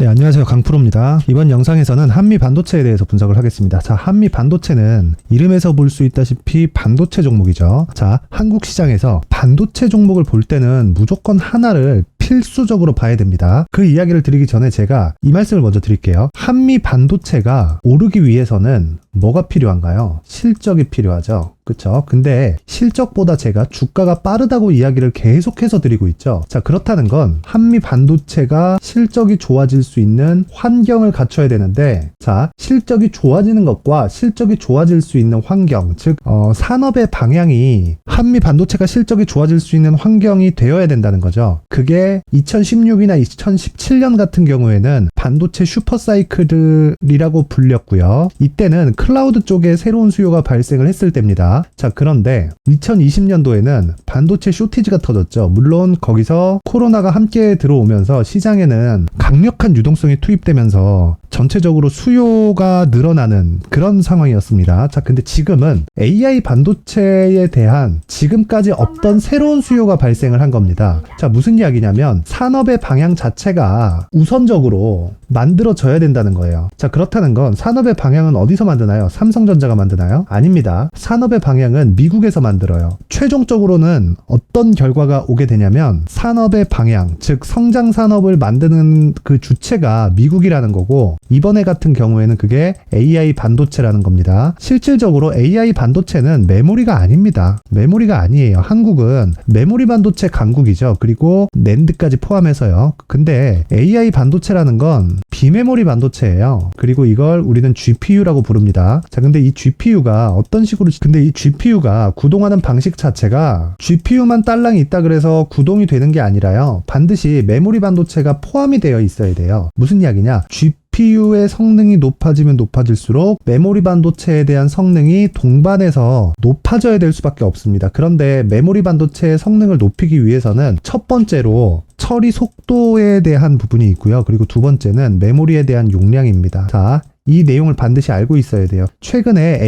네, 안녕하세요. 강프로입니다. 이번 영상에서는 한미 반도체에 대해서 분석을 하겠습니다. 자, 한미 반도체는 이름에서 볼 수 있다시피 반도체 종목이죠. 자, 한국 시장에서 반도체 종목을 볼 때는 무조건 하나를 필수적으로 봐야 됩니다. 그 이야기를 드리기 전에 제가 이 말씀을 먼저 드릴게요. 한미 반도체가 오르기 위해서는 뭐가 필요한가요? 실적이 필요하죠. 그쵸? 근데 실적보다 제가 주가가 빠르다고 이야기를 계속해서 드리고 있죠. 자, 그렇다는 건 한미 반도체가 실적이 좋아질 수 있는 환경을 갖춰야 되는데, 자, 실적이 좋아지는 것과 실적이 좋아질 수 있는 환경, 즉 산업의 방향이 한미 반도체가 실적이 좋아질 수 있는 환경이 되어야 된다는 거죠. 그게 2016이나 2017년 같은 경우에는 반도체 슈퍼사이클이라고 불렸고요. 이때는 클라우드 쪽에 새로운 수요가 발생을 했을 때입니다. 자, 그런데 2020년도에는 반도체 쇼티지가 터졌죠. 물론 거기서 코로나가 함께 들어오면서 시장에는 강력한 유동성이 투입되면서 전체적으로 수요가 늘어나는 그런 상황이었습니다. 자, 근데 지금은 AI 반도체에 대한 지금까지 없던 새로운 수요가 발생을 한 겁니다. 자, 무슨 이야기냐면 산업의 방향 자체가 우선적으로 만들어져야 된다는 거예요. 자, 그렇다는 건 산업의 방향은 어디서 만드나요? 삼성전자가 만드나요? 아닙니다. 산업의 방향은 미국에서 만들어요. 최종적으로는 어떤 결과가 오게 되냐면 산업의 방향, 즉 성장 산업을 만드는 그 주체가 미국이라는 거고, 이번에 같은 경우에는 그게 AI 반도체라는 겁니다. 실질적으로 AI 반도체는 메모리가 아닙니다. 메모리가 아니에요. 한국은 메모리 반도체 강국이죠. 그리고 낸드까지 포함해서요. 근데 AI 반도체라는 건 비메모리 반도체예요. 그리고 이걸 우리는 GPU라고 부릅니다. 자, 근데 이 GPU가 어떤 식으로, 근데 이 GPU가 구동하는 방식 자체가 GPU만 딸랑이 있다 그래서 구동이 되는 게 아니라요. 반드시 메모리 반도체가 포함이 되어 있어야 돼요. 무슨 이야기냐? GPU의 성능이 높아지면 높아질수록 메모리 반도체에 대한 성능이 동반해서 높아져야 될 수밖에 없습니다. 그런데 메모리 반도체의 성능을 높이기 위해서는 첫 번째로 처리 속도에 대한 부분이 있고요. 그리고 두 번째는 메모리에 대한 용량입니다. 자, 이 내용을 반드시 알고 있어야 돼요. 최근에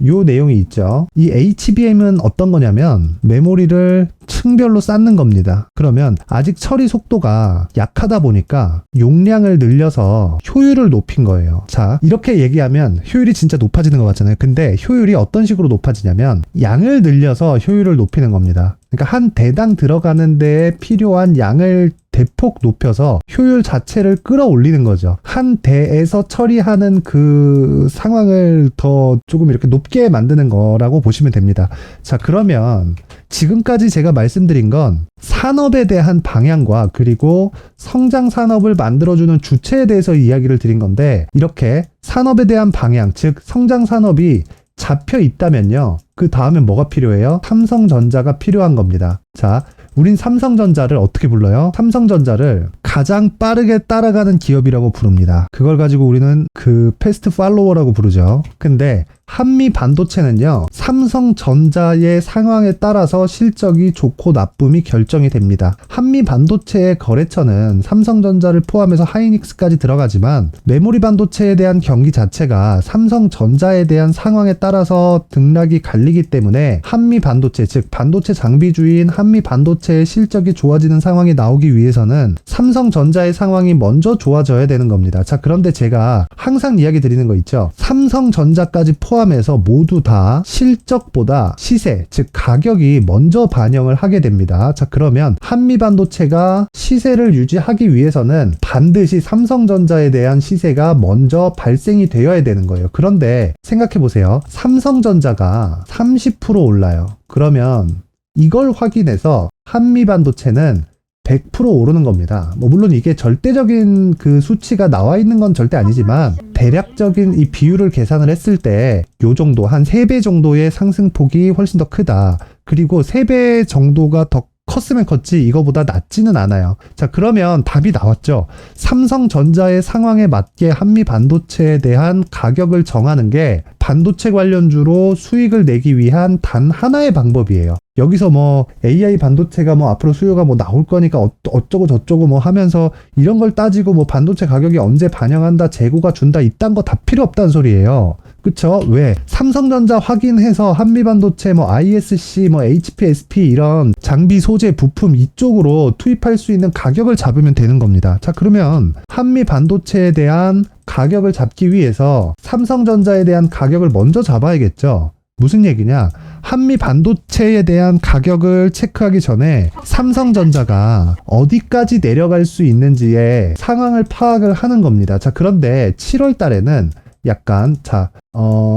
요 내용이 있죠. 이 HBM은 어떤 거냐면 메모리를 층별로 쌓는 겁니다. 그러면 아직 처리 속도가 약하다 보니까 용량을 늘려서 효율을 높인 거예요. 자, 이렇게 얘기하면 효율이 진짜 높아지는 것 같잖아요. 근데 효율이 어떤 식으로 높아지냐면 양을 늘려서 효율을 높이는 겁니다. 그러니까 한 대당 들어가는 데에 필요한 양을 대폭 높여서 효율 자체를 끌어올리는 거죠. 한 대에서 처리하는 그 상황을 더 조금 이렇게 높게 만드는 거라고 보시면 됩니다. 자, 그러면 지금까지 제가 말씀드린 건 산업에 대한 방향과 그리고 성장 산업을 만들어주는 주체에 대해서 이야기를 드린 건데, 이렇게 산업에 대한 방향, 즉 성장 산업이 잡혀 있다면요, 그 다음엔 뭐가 필요해요? 삼성전자가 필요한 겁니다. 자, 우린 삼성전자를 어떻게 불러요? 삼성전자를 가장 빠르게 따라가는 기업이라고 부릅니다. 그걸 가지고 우리는 그 패스트 팔로워라고 부르죠. 근데 한미 반도체는요, 삼성전자의 상황에 따라서 실적이 좋고 나쁨이 결정이 됩니다. 한미 반도체의 거래처는 삼성전자를 포함해서 하이닉스까지 들어가지만 메모리 반도체에 대한 경기 자체가 삼성전자에 대한 상황에 따라서 등락이 갈리기 때문에 한미 반도체, 즉 반도체 장비주인 한미 반도체의 실적이 좋아지는 상황이 나오기 위해서는 삼성전자의 상황이 먼저 좋아져야 되는 겁니다. 자, 그런데 제가 항상 이야기 드리는 거 있죠. 삼성전자까지 포함해서 모두 다 실적보다 시세, 즉 가격이 먼저 반영을 하게 됩니다. 자, 그러면 한미 반도체가 시세를 유지하기 위해서는 반드시 삼성전자에 대한 시세가 먼저 발생이 되어야 되는 거예요. 그런데 생각해 보세요. 삼성전자가 30% 올라요. 그러면 이걸 확인해서 한미 반도체는 100% 오르는 겁니다. 물론 이게 절대적인 그 수치가 나와 있는 건 절대 아니지만 대략적인 이 비율을 계산을 했을 때 요 정도, 한 3배 정도의 상승폭이 훨씬 더 크다. 그리고 3배 정도가 더 컸으면 컸지 이거보다 낮지는 않아요. 자, 그러면 답이 나왔죠. 삼성전자의 상황에 맞게 한미 반도체에 대한 가격을 정하는 게 반도체 관련주로 수익을 내기 위한 단 하나의 방법이에요. 여기서 뭐 AI 반도체가 뭐 앞으로 수요가 뭐 나올 거니까 어쩌고 저쩌고 뭐 하면서 이런 걸 따지고 뭐 반도체 가격이 언제 반영한다, 재고가 준다, 이딴 거 다 필요 없다는 소리예요. 그쵸? 왜? 삼성전자 확인해서 한미반도체 ISC HPSP 이런 장비 소재 부품 이쪽으로 투입할 수 있는 가격을 잡으면 되는 겁니다. 자, 그러면 한미반도체에 대한 가격을 잡기 위해서 삼성전자에 대한 가격을 먼저 잡아야겠죠. 무슨 얘기냐? 한미 반도체에 대한 가격을 체크하기 전에 삼성전자가 어디까지 내려갈 수 있는지의 상황을 파악을 하는 겁니다. 자, 그런데 7월 달에는 약간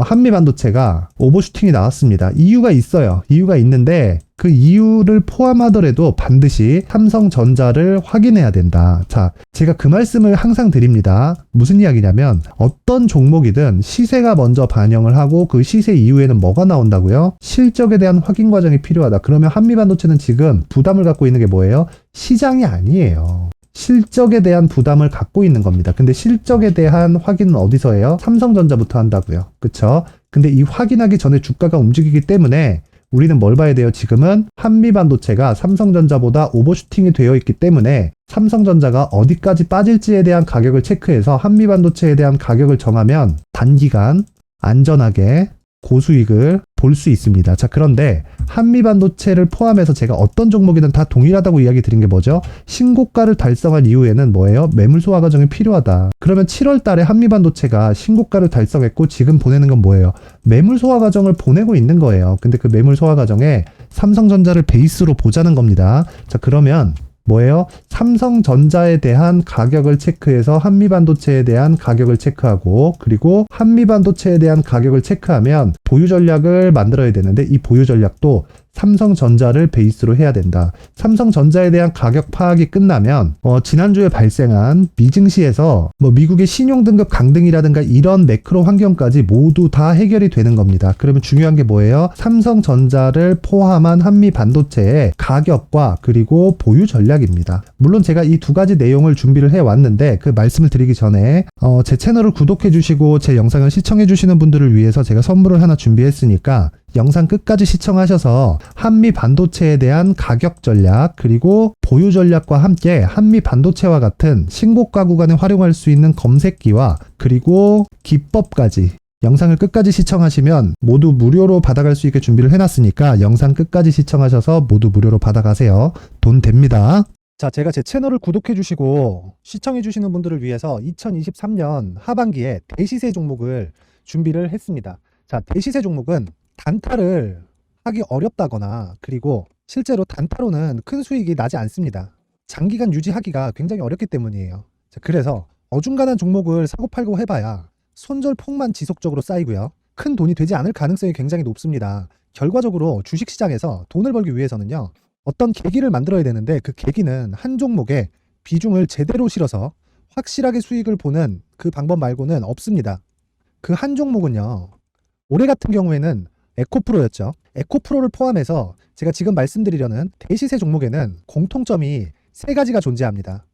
한미 반도체가 오버슈팅이 나왔습니다. 이유가 있어요. 이유가 있는데 그 이유를 포함하더라도 반드시 삼성전자를 확인해야 된다. 자, 제가 그 말씀을 항상 드립니다. 무슨 이야기냐면 어떤 종목이든 시세가 먼저 반영을 하고 그 시세 이후에는 뭐가 나온다고요? 실적에 대한 확인 과정이 필요하다. 그러면 한미 반도체는 지금 부담을 갖고 있는 게 뭐예요? 시장이 아니에요. 실적에 대한 부담을 갖고 있는 겁니다. 근데 실적에 대한 확인은 어디서 해요? 삼성전자부터 한다고요. 그쵸? 근데 이 확인하기 전에 주가가 움직이기 때문에 우리는 뭘 봐야 돼요? 지금은 한미반도체가 삼성전자보다 오버슈팅이 되어 있기 때문에 삼성전자가 어디까지 빠질지에 대한 가격을 체크해서 한미반도체에 대한 가격을 정하면 단기간 안전하게 고수익을 볼 수 있습니다. 자, 그런데 한미반도체를 포함해서 제가 어떤 종목이든 다 동일하다고 이야기 드린 게 뭐죠? 신고가를 달성한 이후에는 뭐예요? 매물 소화 과정이 필요하다. 그러면 7월 달에 한미반도체가 신고가를 달성했고 지금 보내는 건 뭐예요? 매물 소화 과정을 보내고 있는 거예요. 근데 그 매물 소화 과정에 삼성전자를 베이스로 보자는 겁니다. 자, 그러면 뭐예요? 삼성전자에 대한 가격을 체크해서 한미반도체에 대한 가격을 체크하고 그리고 한미반도체에 대한 가격을 체크하면 보유 전략을 만들어야 되는데 이 보유 전략도 삼성전자를 베이스로 해야 된다. 삼성전자에 대한 가격 파악이 끝나면 지난주에 발생한 미증시에서 미국의 신용등급 강등이라든가 이런 매크로 환경까지 모두 다 해결이 되는 겁니다. 그러면 중요한 게 뭐예요? 삼성전자를 포함한 한미 반도체의 가격과 그리고 보유 전략입니다. 물론 제가 이 두 가지 내용을 준비를 해왔는데 그 말씀을 드리기 전에 제 채널을 구독해 주시고 제 영상을 시청해 주시는 분들을 위해서 제가 선물을 하나 준비했으니까 영상 끝까지 시청하셔서 한미 반도체에 대한 가격 전략 그리고 보유 전략과 함께 한미 반도체와 같은 신고가 구간에 활용할 수 있는 검색기와 그리고 기법까지 영상을 끝까지 시청하시면 모두 무료로 받아갈 수 있게 준비를 해놨으니까 영상 끝까지 시청하셔서 모두 무료로 받아가세요. 돈 됩니다. 자, 제가 제 채널을 구독해 주시고 시청해 주시는 분들을 위해서 2023년 하반기에 대시세 종목을 준비를 했습니다. 자, 대시세 종목은 단타를 하기 어렵다거나 그리고 실제로 단타로는 큰 수익이 나지 않습니다. 장기간 유지하기가 굉장히 어렵기 때문이에요. 자, 그래서 어중간한 종목을 사고 팔고 해봐야 손절폭만 지속적으로 쌓이고요. 큰 돈이 되지 않을 가능성이 굉장히 높습니다. 결과적으로 주식시장에서 돈을 벌기 위해서는요. 어떤 계기를 만들어야 되는데 그 계기는 한 종목에 비중을 제대로 실어서 확실하게 수익을 보는 그 방법 말고는 없습니다. 그 한 종목은요. 올해 같은 경우에는 에코프로였죠. 에코프로를 포함해서 제가 지금 말씀드리려는 대시세 종목에는 공통점이 3가지가 존재합니다.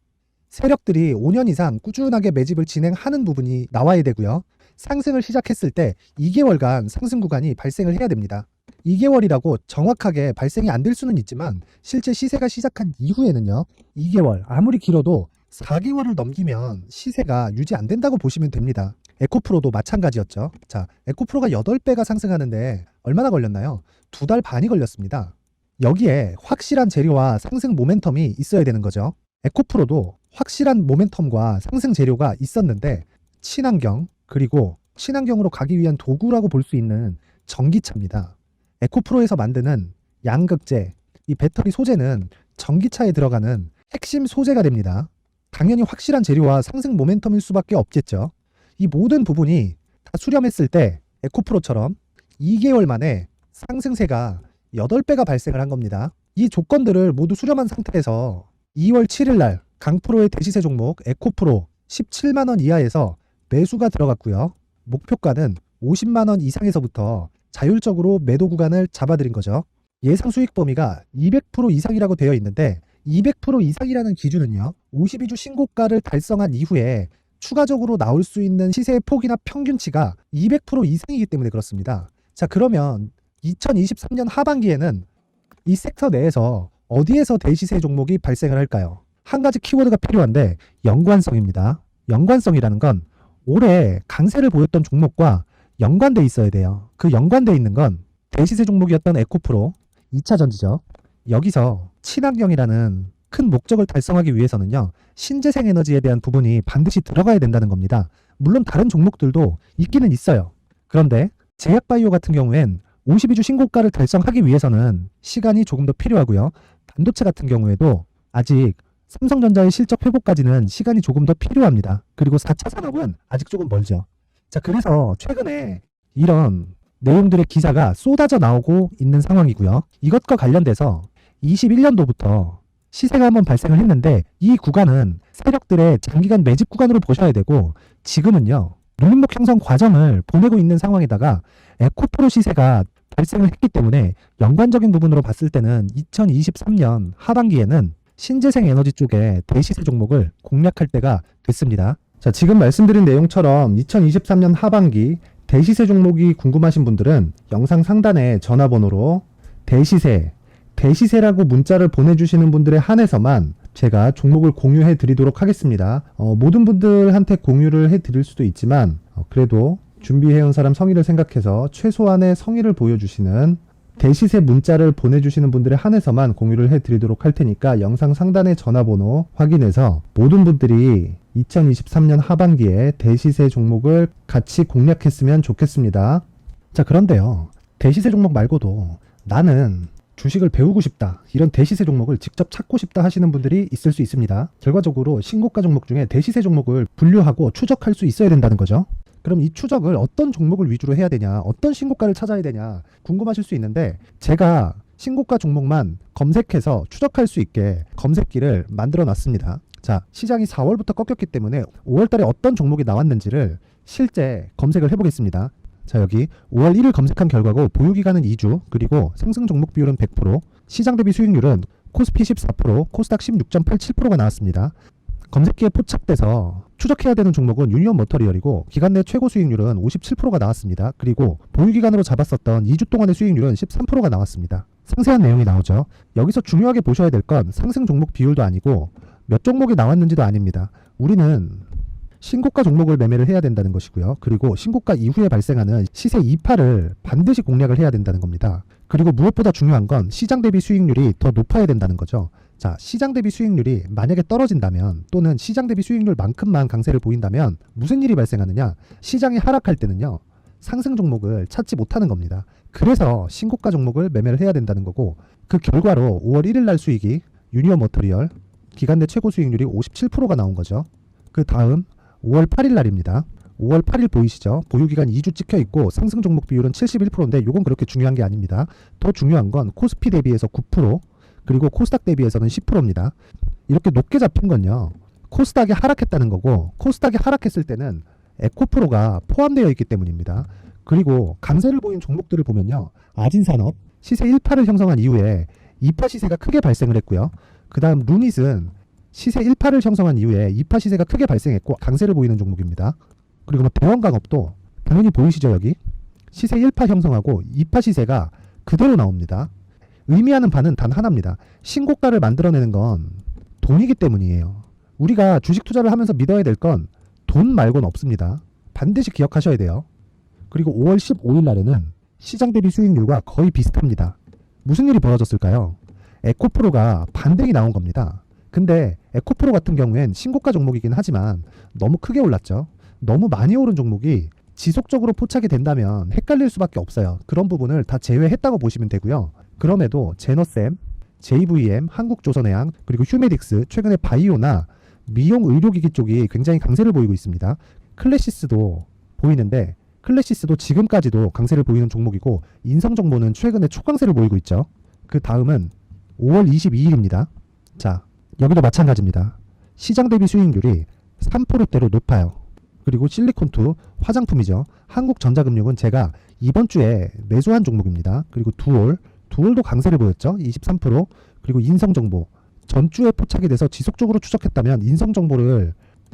세력들이 5년 이상 꾸준하게 매집을 진행하는 부분이 나와야 되고요. 상승을 시작했을 때 2개월간 상승 구간이 발생을 해야 됩니다. 2개월이라고 정확하게 발생이 안 될 수는 있지만 실제 시세가 시작한 이후에는요. 2개월, 아무리 길어도 4개월을 넘기면 시세가 유지 안 된다고 보시면 됩니다. 에코프로도 마찬가지였죠. 자, 에코프로가 8배가 상승하는데 얼마나 걸렸나요? 2달 반이 걸렸습니다. 여기에 확실한 재료와 상승 모멘텀이 있어야 되는 거죠. 에코프로도 확실한 모멘텀과 상승 재료가 있었는데 친환경 그리고 친환경으로 가기 위한 도구라고 볼 수 있는 전기차입니다. 에코프로에서 만드는 양극재, 이 배터리 소재는 전기차에 들어가는 핵심 소재가 됩니다. 당연히 확실한 재료와 상승 모멘텀일 수밖에 없겠죠. 이 모든 부분이 다 수렴했을 때 에코프로처럼 2개월 만에 상승세가 8배가 발생을 한 겁니다. 이 조건들을 모두 수렴한 상태에서 2월 7일 날 강프로의 대시세 종목 에코프로 17만원 이하에서 매수가 들어갔고요. 목표가는 50만원 이상에서부터 자율적으로 매도 구간을 잡아드린 거죠. 예상 수익 범위가 200% 이상이라고 되어 있는데 200% 이상이라는 기준은요. 52주 신고가를 달성한 이후에 추가적으로 나올 수 있는 시세의 폭이나 평균치가 200% 이상이기 때문에 그렇습니다. 자, 그러면 2023년 하반기에는 이 섹터 내에서 어디에서 대시세 종목이 발생을 할까요? 한 가지 키워드가 필요한데 연관성입니다. 연관성이라는 건 올해 강세를 보였던 종목과 연관돼 있어야 돼요. 그 연관돼 있는 건 대시세 종목이었던 에코프로 2차 전지죠. 여기서 친환경이라는 큰 목적을 달성하기 위해서는요, 신재생 에너지에 대한 부분이 반드시 들어가야 된다는 겁니다. 물론 다른 종목들도 있기는 있어요. 그런데 제약바이오 같은 경우엔 52주 신고가를 달성하기 위해서는 시간이 조금 더 필요하고요. 반도체 같은 경우에도 아직 삼성전자의 실적 회복까지는 시간이 조금 더 필요합니다. 그리고 4차 산업은 아직 조금 멀죠. 자, 그래서 최근에 이런 내용들의 기사가 쏟아져 나오고 있는 상황이고요. 이것과 관련돼서 21년도부터 시세가 한번 발생을 했는데 이 구간은 세력들의 장기간 매집 구간으로 보셔야 되고 지금은요, 눌림목 형성 과정을 보내고 있는 상황에다가 에코프로 시세가 발생을 했기 때문에 연관적인 부분으로 봤을 때는 2023년 하반기에는 신재생 에너지 쪽에 대시세 종목을 공략할 때가 됐습니다. 자, 지금 말씀드린 내용처럼 2023년 하반기 대시세 종목이 궁금하신 분들은 영상 상단에 전화번호로 대시세라고 문자를 보내주시는 분들에 한해서만 제가 종목을 공유해 드리도록 하겠습니다. 모든 분들한테 공유를 해 드릴 수도 있지만 그래도 준비해온 사람 성의를 생각해서 최소한의 성의를 보여주시는 대시세 문자를 보내주시는 분들에 한해서만 공유를 해 드리도록 할 테니까 영상 상단의 전화번호 확인해서 모든 분들이 2023년 하반기에 대시세 종목을 같이 공략했으면 좋겠습니다. 자, 그런데요, 대시세 종목 말고도 나는 주식을 배우고 싶다, 이런 대시세 종목을 직접 찾고 싶다 하시는 분들이 있을 수 있습니다. 결과적으로 신고가 종목 중에 대시세 종목을 분류하고 추적할 수 있어야 된다는 거죠. 그럼 이 추적을 어떤 종목을 위주로 해야 되냐, 어떤 신고가를 찾아야 되냐 궁금하실 수 있는데, 제가 신고가 종목만 검색해서 추적할 수 있게 검색기를 만들어 놨습니다. 자, 시장이 4월부터 꺾였기 때문에 5월 달에 어떤 종목이 나왔는지를 실제 검색을 해보겠습니다. 자, 여기 5월 1일 검색한 결과고 보유기간은 2주, 그리고 상승 종목 비율은 100%, 시장 대비 수익률은 코스피 14%, 코스닥 16.87%가 나왔습니다. 검색기에 포착돼서 추적해야 되는 종목은 유니온 머터리얼이고 기간 내 최고 수익률은 57%가 나왔습니다. 그리고 보유기간으로 잡았었던 2주 동안의 수익률은 13%가 나왔습니다. 상세한 내용이 나오죠. 여기서 중요하게 보셔야 될 건 상승 종목 비율도 아니고 몇 종목이 나왔는지도 아닙니다. 우리는 신고가 종목을 매매를 해야 된다는 것이고요. 그리고 신고가 이후에 발생하는 시세 이파를 반드시 공략을 해야 된다는 겁니다. 그리고 무엇보다 중요한 건 시장 대비 수익률이 더 높아야 된다는 거죠. 자, 시장 대비 수익률이 만약에 떨어진다면, 또는 시장 대비 수익률만큼만 강세를 보인다면 무슨 일이 발생하느냐? 시장이 하락할 때는요, 상승 종목을 찾지 못하는 겁니다. 그래서 신고가 종목을 매매를 해야 된다는 거고, 그 결과로 5월 1일 날 수익이 유니온 머터리얼 기간 내 최고 수익률이 57%가 나온 거죠. 그 다음 5월 8일 날입니다. 5월 8일 보이시죠? 보유기간 2주 찍혀 있고 상승 종목 비율은 71%인데 이건 그렇게 중요한 게 아닙니다. 더 중요한 건 코스피 대비해서 9%, 그리고 코스닥 대비해서는 10%입니다. 이렇게 높게 잡힌 건요, 코스닥이 하락했다는 거고, 코스닥이 하락했을 때는 에코프로가 포함되어 있기 때문입니다. 그리고 강세를 보인 종목들을 보면요, 아진산업 시세 1파를 형성한 이후에 2파 시세가 크게 발생을 했고요. 그 다음 루닛은 시세 1파를 형성한 이후에 2파 시세가 크게 발생했고 강세를 보이는 종목입니다. 그리고 뭐 대원강업도 당연히 보이시죠? 여기 시세 1파 형성하고 2파 시세가 그대로 나옵니다. 의미하는 바는 단 하나입니다. 신고가를 만들어내는 건 돈이기 때문이에요. 우리가 주식 투자를 하면서 믿어야 될 건 돈 말고는 없습니다. 반드시 기억하셔야 돼요. 그리고 5월 15일 날에는 시장 대비 수익률과 거의 비슷합니다. 무슨 일이 벌어졌을까요? 에코프로가 반등이 나온 겁니다. 근데 에코프로 같은 경우엔 신고가 종목이긴 하지만 너무 크게 올랐죠. 너무 많이 오른 종목이 지속적으로 포착이 된다면 헷갈릴 수밖에 없어요. 그런 부분을 다 제외했다고 보시면 되고요. 그럼에도 제너셈, JVM, 한국조선해양, 그리고 휴메딕스, 최근에 바이오나 미용 의료기기 쪽이 굉장히 강세를 보이고 있습니다. 클래시스도 보이는데 클래시스도 지금까지도 강세를 보이는 종목이고, 인성정보는 최근에 초강세를 보이고 있죠. 그 다음은 5월 22일입니다. 자, 여기도 마찬가지입니다. 시장 대비 수익률이 3%대로 높아요. 그리고 실리콘2 화장품이죠. 한국전자금융은 제가 이번 주에 매수한 종목입니다. 그리고 두올도 강세를 보였죠. 23%. 그리고 인성정보 전주에 포착이 돼서 지속적으로 추적했다면 인성정보를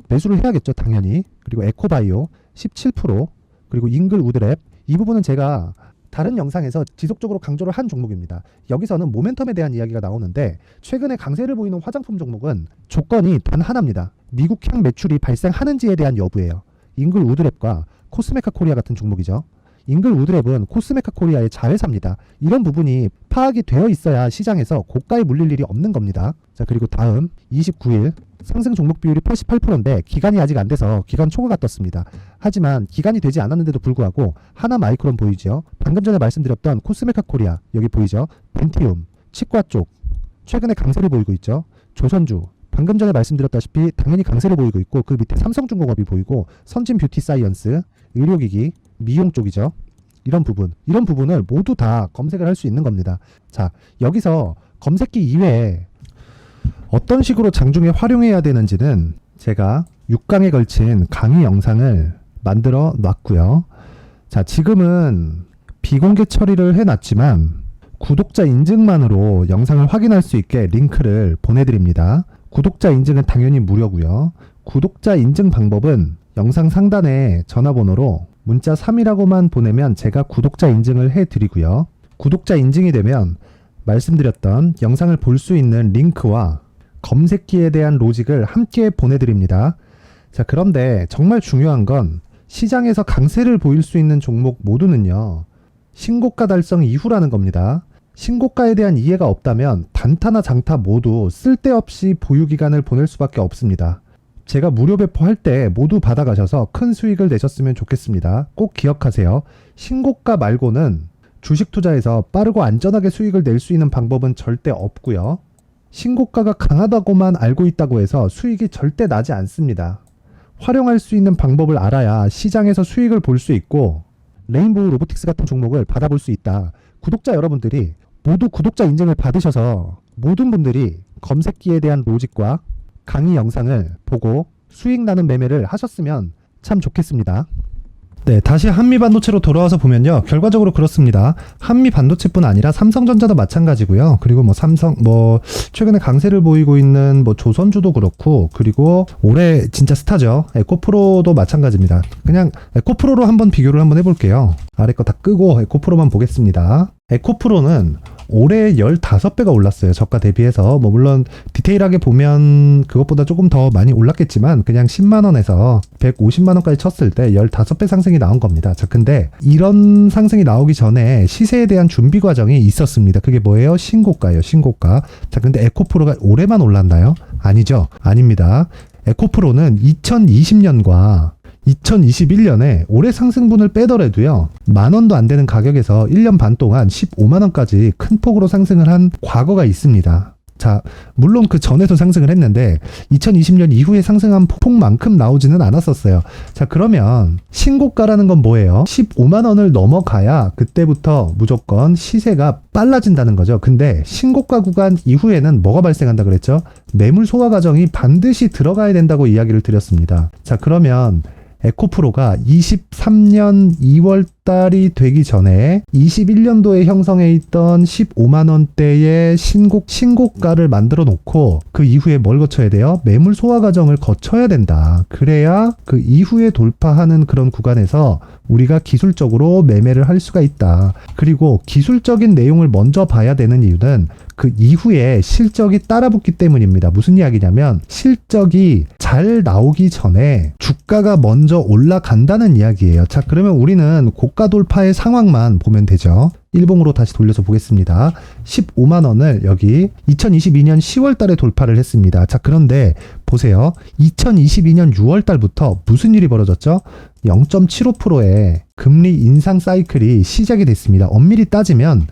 매수를 해야겠죠, 당연히. 그리고 에코바이오 17%. 그리고 잉글우드랩, 이 부분은 제가 다른 영상에서 지속적으로 강조를 한 종목입니다. 여기서는 모멘텀에 대한 이야기가 나오는데, 최근에 강세를 보이는 화장품 종목은 조건이 단 하나입니다. 미국향 매출이 발생하는지에 대한 여부예요. 잉글우드랩과 코스메카 코리아 같은 종목이죠. 잉글우드랩은 코스메카 코리아의 자회사입니다. 이런 부분이 파악이 되어 있어야 시장에서 고가에 물릴 일이 없는 겁니다. 자, 그리고 다음 29일 상승 종목 비율이 88%인데 기간이 아직 안 돼서 기간 초과가 떴습니다. 하지만 기간이 되지 않았는데도 불구하고 하나 마이크론 보이죠? 방금 전에 말씀드렸던 코스메카 코리아 여기 보이죠? 벤티움, 치과 쪽 최근에 강세를 보이고 있죠. 조선주 방금 전에 말씀드렸다시피 당연히 강세를 보이고 있고 그 밑에 삼성중공업이 보이고 선진 뷰티 사이언스, 의료기기, 미용 쪽이죠. 이런 부분을 모두 다 검색을 할 수 있는 겁니다. 자, 여기서 검색기 이외에 어떤 식으로 장중에 활용해야 되는지는 제가 6강에 걸친 강의 영상을 만들어 놨고요. 자, 지금은 비공개 처리를 해놨지만 구독자 인증만으로 영상을 확인할 수 있게 링크를 보내드립니다. 구독자 인증은 당연히 무료고요. 구독자 인증 방법은 영상 상단에 전화번호로 문자 3이라고만 보내면 제가 구독자 인증을 해드리고요. 구독자 인증이 되면 말씀드렸던 영상을 볼 수 있는 링크와 검색기에 대한 로직을 함께 보내드립니다. 자, 그런데 정말 중요한 건 시장에서 강세를 보일 수 있는 종목 모두는요. 신고가 달성 이후라는 겁니다. 신고가에 대한 이해가 없다면 단타나 장타 모두 쓸데없이 보유기간을 보낼 수밖에 없습니다. 제가 무료 배포할 때 모두 받아가셔서 큰 수익을 내셨으면 좋겠습니다. 꼭 기억하세요. 신고가 말고는 주식 투자에서 빠르고 안전하게 수익을 낼 수 있는 방법은 절대 없고요. 신고가가 강하다고만 알고 있다고 해서 수익이 절대 나지 않습니다. 활용할 수 있는 방법을 알아야 시장에서 수익을 볼 수 있고 레인보우 로보틱스 같은 종목을 받아볼 수 있다. 구독자 여러분들이 모두 구독자 인증을 받으셔서 모든 분들이 검색기에 대한 로직과 강의 영상을 보고 수익 나는 매매를 하셨으면 참 좋겠습니다. 네, 다시 한미반도체로 돌아와서 보면요. 결과적으로 그렇습니다. 한미반도체뿐 아니라 삼성전자도 마찬가지고요. 그리고 최근에 강세를 보이고 있는 조선주도 그렇고, 그리고 올해 진짜 스타죠. 에코프로도 마찬가지입니다. 그냥 에코프로로 한번 비교를 한번 해볼게요. 아래 거 다 끄고 에코프로만 보겠습니다. 에코프로는 올해 15배가 올랐어요. 저가 대비해서. 물론 디테일하게 보면 그것보다 조금 더 많이 올랐겠지만 그냥 10만원에서 150만원까지 쳤을 때 15배 상승이 나온 겁니다. 자, 근데 이런 상승이 나오기 전에 시세에 대한 준비 과정이 있었습니다. 그게 뭐예요? 신고가예요. 신고가. 자, 근데 에코프로가 올해만 올랐나요? 아니죠. 아닙니다. 에코프로는 2020년과 2021년에 올해 상승분을 빼더라도요, 10,000원도 안 되는 가격에서 1년 반 동안 15만원까지 큰 폭으로 상승을 한 과거가 있습니다. 자, 물론 그 전에도 상승을 했는데 2020년 이후에 상승한 폭만큼 나오지는 않았었어요. 자, 그러면 신고가라는 건 뭐예요? 15만원을 넘어가야 그때부터 무조건 시세가 빨라진다는 거죠. 근데 신고가 구간 이후에는 뭐가 발생한다 그랬죠? 매물 소화 과정이 반드시 들어가야 된다고 이야기를 드렸습니다. 자, 그러면 에코프로가 23년 2월 달이 되기 전에 21년도에 형성해 있던 15만원대의 신고가를 만들어 놓고 그 이후에 뭘 거쳐야 돼요? 매물 소화 과정을 거쳐야 된다. 그래야 그 이후에 돌파하는 그런 구간에서 우리가 기술적으로 매매를 할 수가 있다. 그리고 기술적인 내용을 먼저 봐야 되는 이유는 그 이후에 실적이 따라붙기 때문입니다. 무슨 이야기냐면 실적이 잘 나오기 전에 주가가 먼저 올라간다는 이야기예요. 자, 그러면 우리는 고가 돌파의 상황만 보면 되죠. 일봉으로 다시 돌려서 보겠습니다. 15만원을 여기 2022년 10월 달에 돌파를 했습니다. 자, 그런데 보세요. 2022년 6월 달부터 무슨 일이 벌어졌죠? 0.75%의 금리 인상 사이클이 시작이 됐습니다. 엄밀히 따지면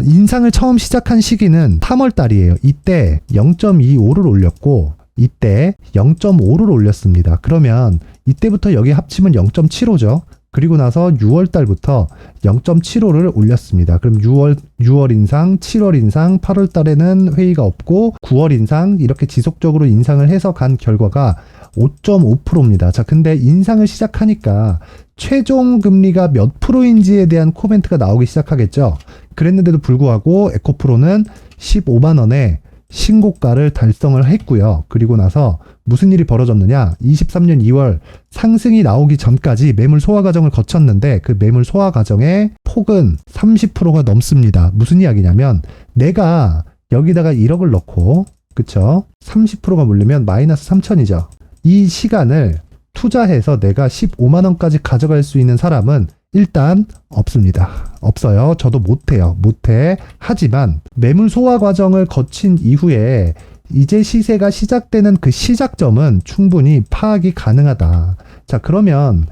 인상을 처음 시작한 시기는 3월 달이에요. 이때 0.25를 올렸고 이때 0.5를 올렸습니다. 그러면 이때부터 여기 합치면 0.75죠. 그리고 나서 6월 달부터 0.75를 올렸습니다. 그럼 6월 인상, 7월 인상, 8월 달에는 회의가 없고 9월 인상 이렇게 지속적으로 인상을 해서 간 결과가 5.5%입니다. 자, 근데 인상을 시작하니까 최종 금리가 몇 프로인지에 대한 코멘트가 나오기 시작하겠죠. 그랬는데도 불구하고 에코프로는 15만원에 신고가를 달성을 했고요. 그리고 나서 무슨 일이 벌어졌느냐? 23년 2월 상승이 나오기 전까지 매물 소화 과정을 거쳤는데 그 매물 소화 과정의 폭은 30%가 넘습니다. 무슨 이야기냐면 내가 여기다가 1억을 넣고 그쵸? 30%가 물리면 마이너스 3천이죠. 이 시간을 투자해서 내가 15만원까지 가져갈 수 있는 사람은 일단 없습니다. 없어요. 저도 못해요. 못해. 하지만 매물 소화 과정을 거친 이후에 이제 시세가 시작되는 그 시작점은 충분히 파악이 가능하다. 자, 그러면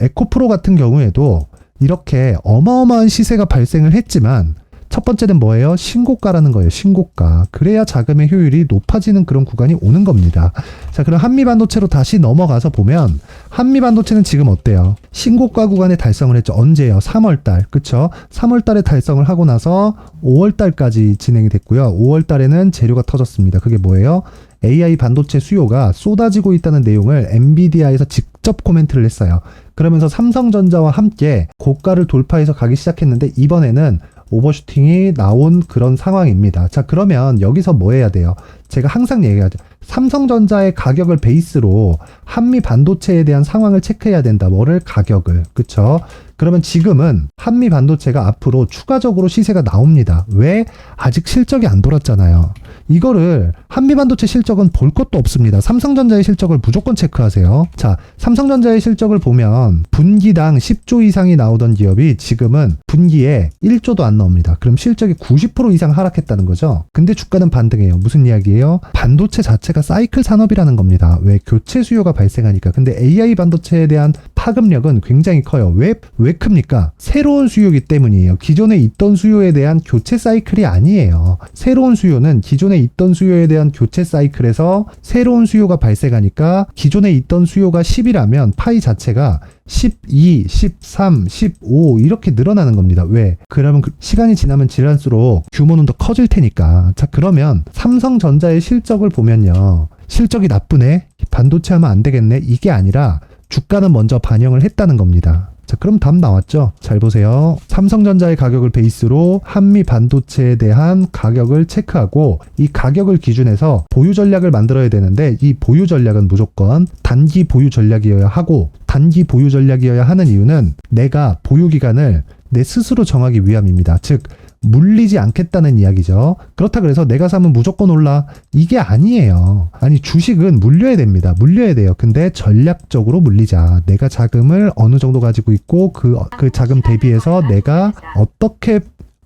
에코프로 같은 경우에도 이렇게 어마어마한 시세가 발생을 했지만 첫 번째는 뭐예요? 신고가라는 거예요. 신고가. 그래야 자금의 효율이 높아지는 그런 구간이 오는 겁니다. 자, 그럼 한미반도체로 다시 넘어가서 보면 한미반도체는 지금 어때요? 신고가 구간에 달성을 했죠. 언제요? 3월달. 그쵸? 3월달에 달성을 하고 나서 5월달까지 진행이 됐고요. 5월달에는 재료가 터졌습니다. 그게 뭐예요? AI 반도체 수요가 쏟아지고 있다는 내용을 엔비디아에서 직접 코멘트를 했어요. 그러면서 삼성전자와 함께 고가를 돌파해서 가기 시작했는데 이번에는 오버슈팅이 나온 그런 상황입니다. 자, 그러면 여기서 뭐 해야 돼요? 제가 항상 얘기하죠. 삼성전자의 가격을 베이스로 한미 반도체에 대한 상황을 체크해야 된다. 뭐를? 가격을. 그쵸? 그러면 지금은 한미 반도체가 앞으로 추가적으로 시세가 나옵니다. 왜? 아직 실적이 안 돌았잖아요. 이거를 한미 반도체 실적은 볼 것도 없습니다. 삼성전자의 실적을 무조건 체크하세요. 자, 삼성전자의 실적을 보면 분기당 10조 이상이 나오던 기업이 지금은 분기에 1조도 안 나옵니다. 그럼 실적이 90% 이상 하락했다는 거죠. 근데 주가는 반등해요. 무슨 이야기예요? 반도체 자체가 사이클 산업이라는 겁니다. 왜? 교체 수요가 발생하니까. 근데 AI 반도체에 대한 파급력은 굉장히 커요. 왜 큽니까? 새로운 수요이기 때문이에요. 기존에 있던 수요에 대한 교체 사이클이 아니에요. 새로운 수요는 기존에 있던 수요에 대한 교체 사이클에서 새로운 수요가 발생하니까 기존에 있던 수요가 10이라면 파이 자체가 12, 13, 15 이렇게 늘어나는 겁니다. 왜? 그러면 시간이 지나면 지날수록 규모는 더 커질 테니까. 자, 그러면 삼성전자의 실적을 보면요. 실적이 나쁘네? 반도체 하면 안 되겠네? 이게 아니라 주가는 먼저 반영을 했다는 겁니다. 자, 그럼 답 나왔죠? 잘 보세요. 삼성전자의 가격을 베이스로 한미 반도체에 대한 가격을 체크하고 이 가격을 기준해서 보유 전략을 만들어야 되는데 이 보유 전략은 무조건 단기 보유 전략이어야 하고 단기 보유 전략이어야 하는 이유는 내가 보유 기간을 내 스스로 정하기 위함입니다. 즉 물리지 않겠다는 이야기죠. 그렇다 그래서 내가 사면 무조건 올라. 이게 아니에요. 아니, 주식은 물려야 됩니다. 물려야 돼요. 근데 전략적으로 물리자. 내가 자금을 어느 정도 가지고 있고 그 자금 대비해서 내가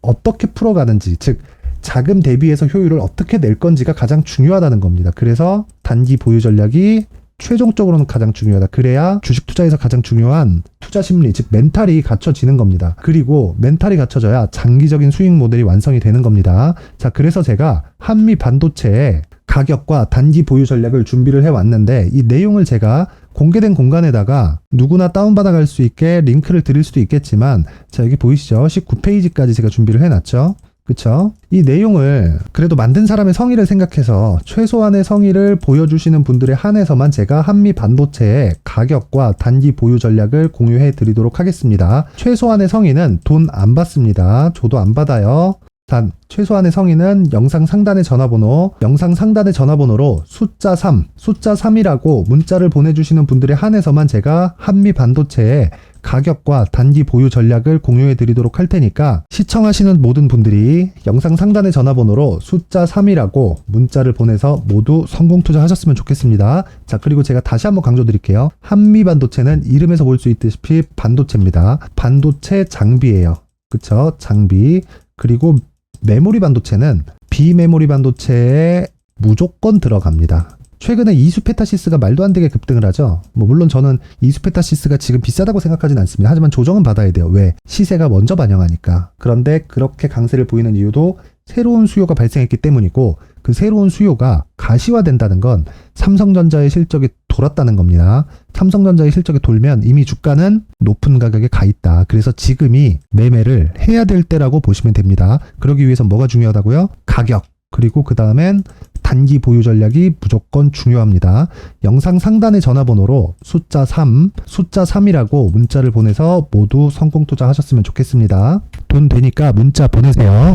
어떻게 풀어가는지, 즉 자금 대비해서 효율을 어떻게 낼 건지가 가장 중요하다는 겁니다. 그래서 단기 보유 전략이 최종적으로는 가장 중요하다. 그래야 주식 투자에서 가장 중요한 투자 심리, 즉 멘탈이 갖춰지는 겁니다. 그리고 멘탈이 갖춰져야 장기적인 수익 모델이 완성이 되는 겁니다. 자, 그래서 제가 한미 반도체의 가격과 단기 보유 전략을 준비를 해왔는데 이 내용을 제가 공개된 공간에다가 누구나 다운받아 갈 수 있게 링크를 드릴 수도 있겠지만 자, 여기 보이시죠? 19페이지까지 제가 준비를 해놨죠. 그쵸? 이 내용을 그래도 만든 사람의 성의를 생각해서 최소한의 성의를 보여주시는 분들에 한해서만 제가 한미 반도체의 가격과 단기 보유 전략을 공유해 드리도록 하겠습니다. 최소한의 성의는 돈 안 받습니다. 저도 안 받아요. 단 최소한의 성의는 영상 상단의 전화번호로 숫자 3이라고 문자를 보내주시는 분들에 한해서만 제가 한미 반도체의 가격과 단기 보유 전략을 공유해 드리도록 할 테니까 시청하시는 모든 분들이 영상 상단의 전화번호로 숫자 3이라고 문자를 보내서 모두 성공 투자하셨으면 좋겠습니다. 자, 그리고 제가 다시 한번 강조 드릴게요. 한미 반도체는 이름에서 볼 수 있듯이 반도체입니다. 반도체 장비예요. 그쵸? 장비. 그리고 메모리 반도체는 비메모리 반도체에 무조건 들어갑니다. 최근에 이수페타시스가 말도 안 되게 급등을 하죠. 물론 저는 이수페타시스가 지금 비싸다고 생각하진 않습니다. 하지만 조정은 받아야 돼요. 왜? 시세가 먼저 반영하니까. 그런데 그렇게 강세를 보이는 이유도 새로운 수요가 발생했기 때문이고 그 새로운 수요가 가시화된다는 건 삼성전자의 실적이 돌았다는 겁니다. 삼성전자의 실적이 돌면 이미 주가는 높은 가격에 가 있다. 그래서 지금이 매매를 해야 될 때라고 보시면 됩니다. 그러기 위해서 뭐가 중요하다고요? 가격. 그리고 그 다음엔 단기 보유 전략이 무조건 중요합니다. 영상 상단의 전화번호로 숫자 3이라고 문자를 보내서 모두 성공 투자하셨으면 좋겠습니다. 돈 되니까 문자 보내세요.